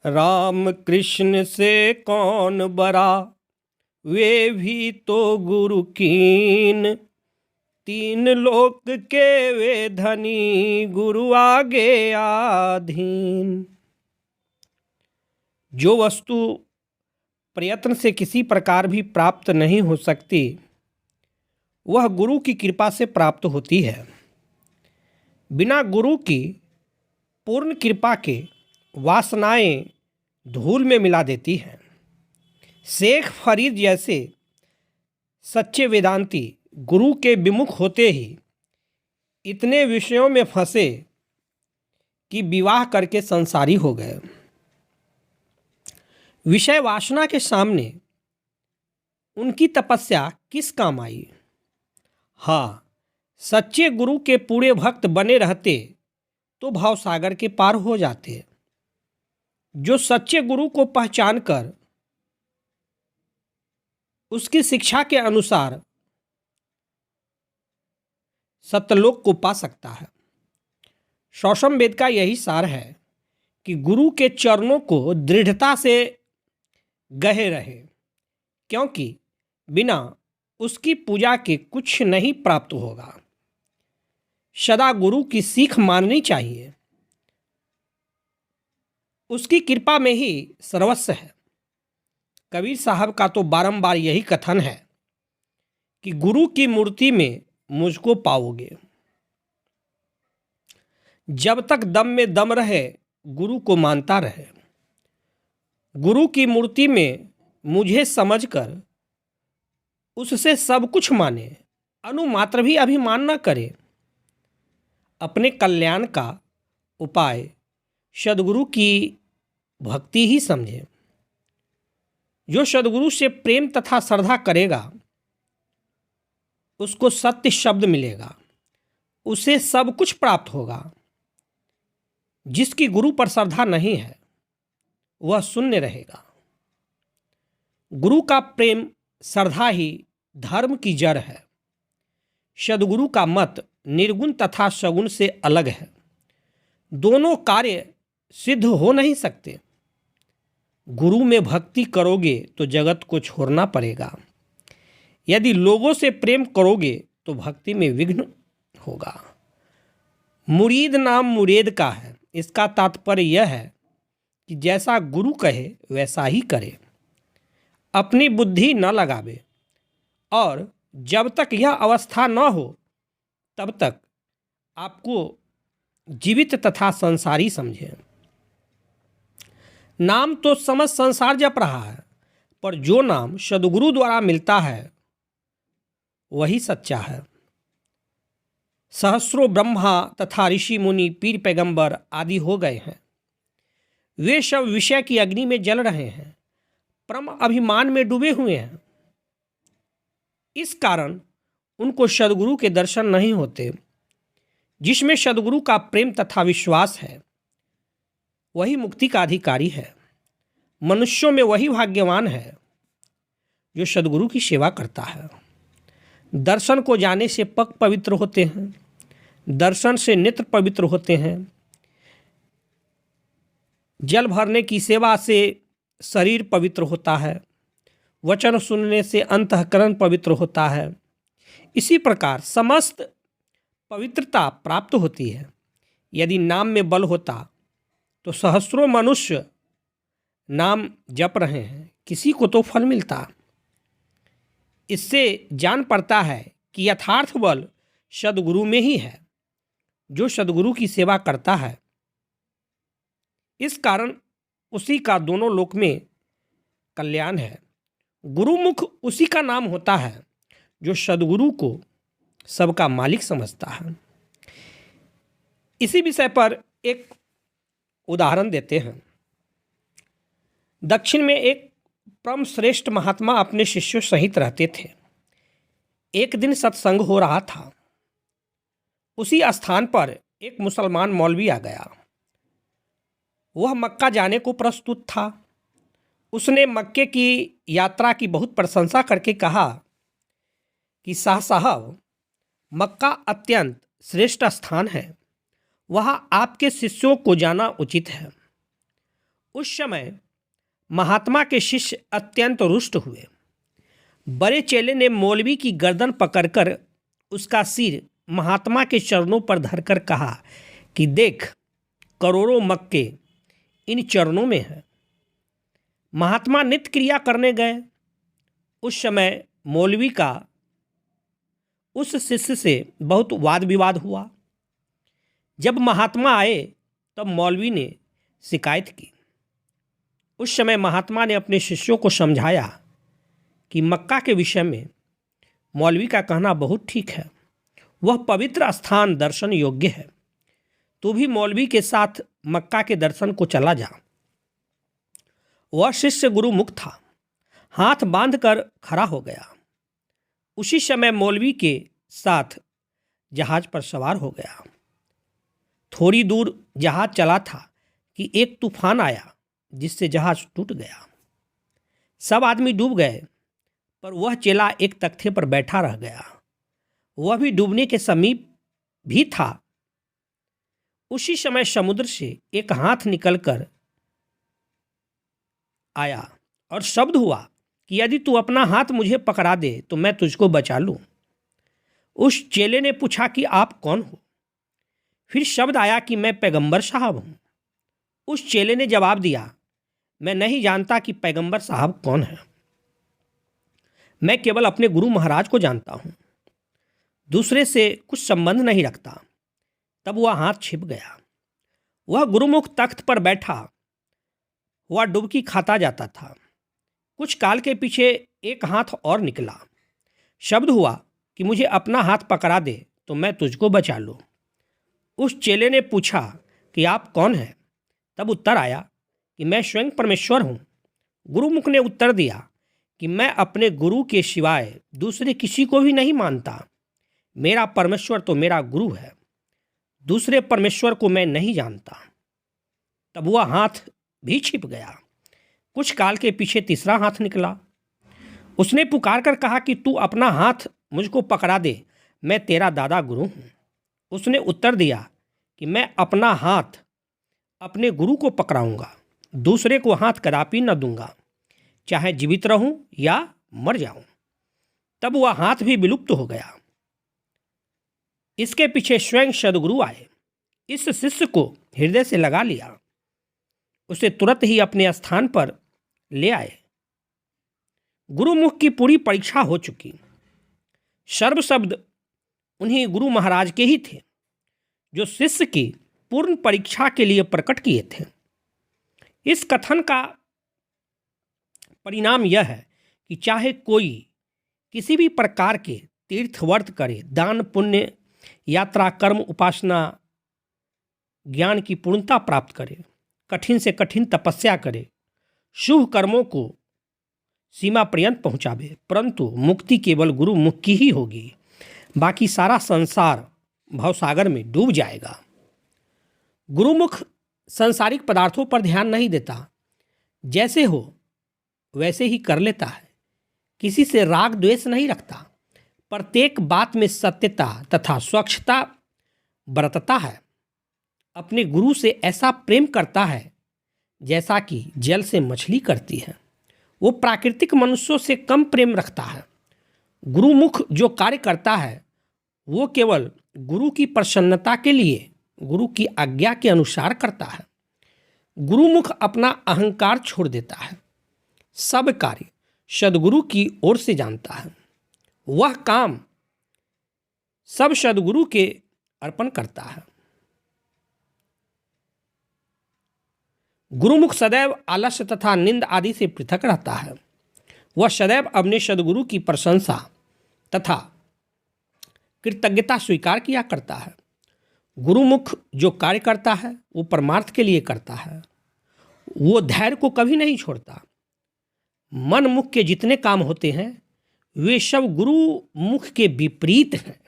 राम कृष्ण से कौन बड़ा, वे भी तो गुरु कीन। तीन लोक के वे धनी, गुरु आगे आधीन। जो वस्तु प्रयत्न से किसी प्रकार भी प्राप्त नहीं हो सकती, वह गुरु की कृपा से प्राप्त होती है। बिना गुरु की पूर्ण कृपा के वासनाएं धूल में मिला देती हैं। शेख फरीद जैसे सच्चे वेदांती गुरु के विमुख होते ही इतने विषयों में फंसे कि विवाह करके संसारी हो गए। विषय वासना के सामने उनकी तपस्या किस काम आई। हाँ, सच्चे गुरु के पूरे भक्त बने रहते तो भावसागर के पार हो जाते। जो सच्चे गुरु को पहचान कर उसकी शिक्षा के अनुसार सत्यलोक को पा सकता है। शौशम वेद का यही सार है कि गुरु के चरणों को दृढ़ता से गहे रहे, क्योंकि बिना उसकी पूजा के कुछ नहीं प्राप्त होगा। सदा गुरु की सीख माननी चाहिए। उसकी कृपा में ही सर्वस्व है। कबीर साहब का तो बारंबार यही कथन है कि गुरु की मूर्ति में मुझको पाओगे। जब तक दम में दम रहे, गुरु को मानता रहे। गुरु की मूर्ति में मुझे समझकर उससे सब कुछ माने, अनुमात्र भी अभिमान न करे। अपने कल्याण का उपाय सद्गुरु की भक्ति ही समझे। जो सद्गुरु से प्रेम तथा श्रद्धा करेगा, उसको सत्य शब्द मिलेगा, उसे सब कुछ प्राप्त होगा। जिसकी गुरु पर श्रद्धा नहीं है, वह शून्य रहेगा। गुरु का प्रेम श्रद्धा ही धर्म की जड़ है। सद्गुरु का मत निर्गुण तथा सगुण से अलग है। दोनों कार्य सिद्ध हो नहीं सकते। गुरु में भक्ति करोगे तो जगत को छोड़ना पड़ेगा। यदि लोगों से प्रेम करोगे तो भक्ति में विघ्न होगा। मुरीद नाम मुरेद का है। इसका तात्पर्य यह है कि जैसा गुरु कहे वैसा ही करे, अपनी बुद्धि न लगावे, और जब तक यह अवस्था न हो तब तक आपको जीवित तथा संसारी समझे। नाम तो समस्त संसार जप रहा है, पर जो नाम सद्गुरु द्वारा मिलता है वही सच्चा है। सहस्रों ब्रह्मा तथा ऋषि मुनि पीर पैगंबर आदि हो गए हैं। वे सब विषय की अग्नि में जल रहे हैं, परम अभिमान में डूबे हुए हैं। इस कारण उनको सद्गुरु के दर्शन नहीं होते। जिसमें सद्गुरु का प्रेम तथा विश्वास है, वही मुक्ति का अधिकारी है। मनुष्यों में वही भाग्यवान है जो सद्गुरु की सेवा करता है। दर्शन को जाने से पग पवित्र होते हैं, दर्शन से नेत्र पवित्र होते हैं, जल भरने की सेवा से शरीर पवित्र होता है, वचन सुनने से अंतःकरण पवित्र होता है। इसी प्रकार समस्त पवित्रता प्राप्त होती है। यदि नाम में बल होता तो सहस्रों मनुष्य नाम जप रहे हैं, किसी को तो फल मिलता। इससे जान पड़ता है कि यथार्थ बल सद्गुरु में ही है। जो सद्गुरु की सेवा करता है, इस कारण उसी का दोनों लोक में कल्याण है। गुरुमुख उसी का नाम होता है जो सद्गुरु को सबका मालिक समझता है। इसी विषय पर एक उदाहरण देते हैं। दक्षिण में एक परम श्रेष्ठ महात्मा अपने शिष्यों सहित रहते थे। एक दिन सत्संग हो रहा था। उसी स्थान पर एक मुसलमान मौलवी आ गया। वह मक्का जाने को प्रस्तुत था। उसने मक्के की यात्रा की बहुत प्रशंसा करके कहा कि शाह साहब, मक्का अत्यंत श्रेष्ठ स्थान है, वहाँ आपके शिष्यों को जाना उचित है। उस समय महात्मा के शिष्य अत्यंत रुष्ट हुए। बड़े चेले ने मौलवी की गर्दन पकड़कर उसका सिर महात्मा के चरणों पर धरकर कहा कि देख, करोड़ों मक्के इन चरणों में है। महात्मा नित्य क्रिया करने गए। उस समय मौलवी का उस शिष्य से बहुत वाद विवाद हुआ। जब महात्मा आए तब मौलवी ने शिकायत की। उस समय महात्मा ने अपने शिष्यों को समझाया कि मक्का के विषय में मौलवी का कहना बहुत ठीक है, वह पवित्र स्थान दर्शन योग्य है। तू भी मौलवी के साथ मक्का के दर्शन को चला जा। वह शिष्य गुरुमुख था, हाथ बांधकर खड़ा हो गया। उसी समय मौलवी के साथ जहाज पर सवार हो गया। थोड़ी दूर जहाज चला था कि एक तूफान आया जिससे जहाज टूट गया। सब आदमी डूब गए, पर वह चेला एक तख्ते पर बैठा रह गया। वह भी डूबने के समीप भी था। उसी समय समुद्र से एक हाथ निकलकर आया और शब्द हुआ कि यदि तू अपना हाथ मुझे पकड़ा दे तो मैं तुझको बचा लूं। उस चेले ने पूछा कि आप कौन हो? फिर शब्द आया कि मैं पैगंबर साहब हूं। उस चेले ने जवाब दिया, मैं नहीं जानता कि पैगंबर साहब कौन है। मैं केवल अपने गुरु महाराज को जानता हूं, दूसरे से कुछ संबंध नहीं रखता। तब वह हाथ छिप गया। वह गुरुमुख तख्त पर बैठा वह डुबकी खाता जाता था। कुछ काल के पीछे एक हाथ और निकला। शब्द हुआ कि मुझे अपना हाथ पकड़ा दे तो मैं तुझको बचा लूं। उस चेले ने पूछा कि आप कौन हैं? तब उत्तर आया कि मैं स्वयं परमेश्वर हूँ। गुरुमुख ने उत्तर दिया कि मैं अपने गुरु के सिवाय दूसरे किसी को भी नहीं मानता। मेरा परमेश्वर तो मेरा गुरु है, दूसरे परमेश्वर को मैं नहीं जानता। तब वह हाथ भी छिप गया। कुछ काल के पीछे तीसरा हाथ निकला। उसने पुकार कर कहा कि तू अपना हाथ मुझको पकड़ा दे, मैं तेरा दादा गुरु हूँ। उसने उत्तर दिया कि मैं अपना हाथ अपने गुरु को पकड़ाऊंगा, दूसरे को हाथ कदापि न दूंगा, चाहे जीवित रहूं या मर जाऊं। तब वह हाथ भी विलुप्त हो गया। इसके पीछे स्वयं सद्गुरु आए, इस शिष्य को हृदय से लगा लिया, उसे तुरंत ही अपने स्थान पर ले आए। गुरुमुख की पूरी परीक्षा हो चुकी। सर्व शब्द उन्हीं गुरु महाराज के ही थे जो शिष्य की पूर्ण परीक्षा के लिए प्रकट किए थे। इस कथन का परिणाम यह है कि चाहे कोई किसी भी प्रकार के तीर्थ व्रत करे, दान पुण्य, यात्रा, कर्म, उपासना, ज्ञान की पूर्णता प्राप्त करे, कठिन से कठिन तपस्या करे, शुभ कर्मों को सीमा पर्यंत पहुंचावे, परंतु मुक्ति केवल गुरु मुख की ही होगी। बाकी सारा संसार भवसागर में डूब जाएगा। गुरुमुख सांसारिक पदार्थों पर ध्यान नहीं देता, जैसे हो वैसे ही कर लेता है। किसी से राग द्वेष नहीं रखता, प्रत्येक बात में सत्यता तथा स्वच्छता बरतता है। अपने गुरु से ऐसा प्रेम करता है जैसा कि जल से मछली करती है। वो प्राकृतिक मनुष्यों से कम प्रेम रखता है। गुरुमुख जो कार्य करता है वो केवल गुरु की प्रसन्नता के लिए, गुरु की आज्ञा के अनुसार करता है। गुरुमुख अपना अहंकार छोड़ देता है, सब कार्य सद्गुरु की ओर से जानता है। वह काम सब सद्गुरु के अर्पण करता है। गुरुमुख सदैव आलस्य तथा निंद आदि से पृथक रहता है। वह सदैव अपने सद्गुरु की प्रशंसा तथा कृतज्ञता स्वीकार किया करता है। गुरुमुख जो कार्य करता है वो परमार्थ के लिए करता है। वो धैर्य को कभी नहीं छोड़ता। मन मुख के जितने काम होते हैं वे सब गुरु मुख के विपरीत हैं।